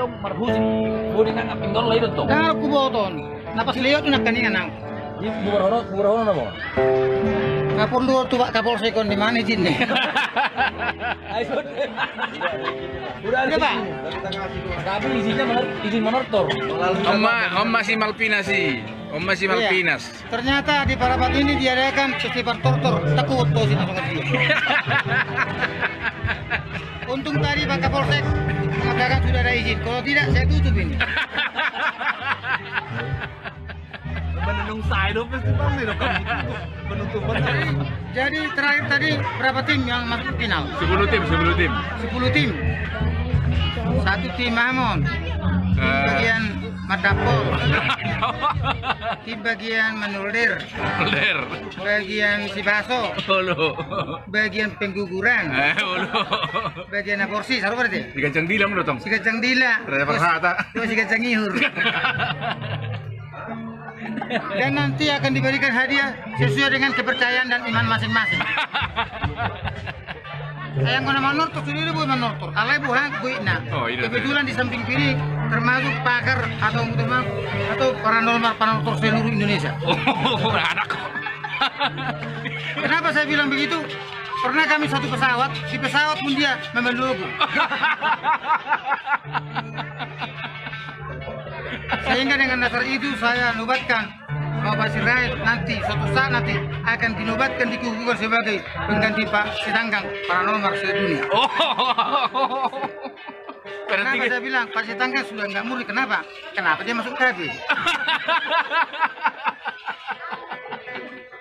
atau marhusi boleh nggak pingdol lah itu tuh. Nah, aku boton. Napas lihat nak kaningan nang. Ini bubar apa? Kapur lu tuh Pak Kapolsek di mana izinnya? Udah ada Pak. Tapi izinnya izin motor. Om masih Malpinasi. Om masih Malpinas. Iya. Ternyata di Parapat ini diadakan festival tortor. Takut tuh sih langsung dia. Untung tadi Pak Kapolsek mengatakan sudah ada izin. Kalau tidak saya tutup ini. Menenung saya dong festival nih dong penutupan. Jadi terakhir tadi berapa tim yang masuk final? 10 tim. 10 tim. Satu tim Mahmon. Tim bagian Madapol. Tim bagian Menuldir. Bagian Sibaso. Bagian Pengguguran. Bagian aborsi, saru berarti? Si Gajang Dila menurut Tom. Si Gajang Dila. Raya Persata. Terus si Gajang Ihur. Dan nanti akan diberikan hadiah sesuai dengan kepercayaan dan iman masing-masing. Saya yang nama Nortor sendiri bukan Nortor, alai bukan buina. Kebetulan di samping kiri termasuk pakar atau paranormal Nortor seluruh Indonesia. Anak. Kenapa saya bilang begitu? Pernah kami satu pesawat, di pesawat pun dia memelukku. Sehingga dengan dasar itu saya nubatkan bahwa Pak Sirait nanti suatu saat nanti akan dinobatkan dikukuhkan sebagai pengganti Pak Sitanggang paranormal sedunia. Kenapa saya bilang Pak Sitanggang sudah nggak murni? Kenapa? Kenapa dia masuk KB?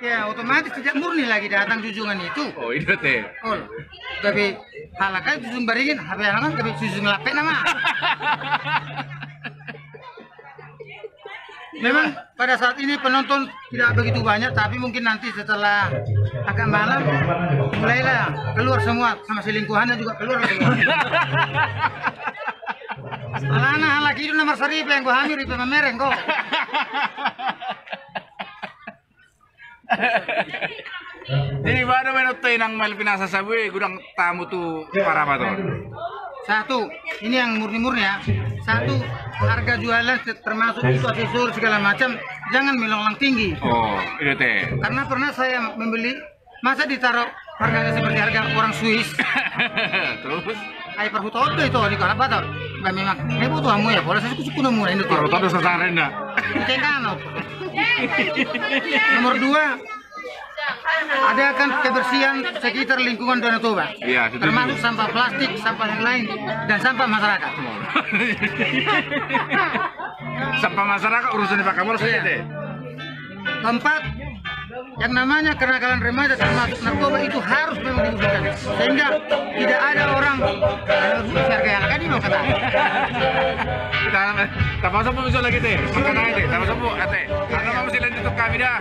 Ya otomatis tidak murni lagi datang junjungan itu. Oh itu teh. Oh, tapi halakan junjung baringin, HP halaman tapi junjung lapet nama. Memang pada saat ini penonton tidak begitu banyak, tapi mungkin nanti setelah agak malam mulailah keluar semua sama selingkuhannya juga keluar. Anak laki itu nomor 1000 yang gua hamil itu mereng kok. Jadi baru menurut nang Malpinasa sabwe gudang tamu tuh para apa tuh? Satu, ini yang murni-murni ya. Satu, harga jualan termasuk itu aksesoris segala macam jangan melonlang tinggi. Oh, itu teh. Karena pernah saya membeli, masa ditaruh harganya seperti harga orang Swiss. Terus? Kayak perhutodo itu di apa tau? Bah memang ini butuh kamu ya, boleh saya suku nomor ini. Perhutodo sesang rendah. Cengkano. Nomor 2. Adakan kebersihan sekitar lingkungan Danau Toba. Iya, termasuk sampah plastik, sampah yang lain, dan sampah masyarakat. Sampah masyarakat urusan di Pak Kapolsek deh. Keempat, yang namanya kenakalan remaja termasuk narkoba itu harus memang diusulkan, sehingga tidak ada orang harga yang kan ini kata. Kita masuk lagi teh, makan aja teh, kita masuk ate. Karena masih lanjut kami dah.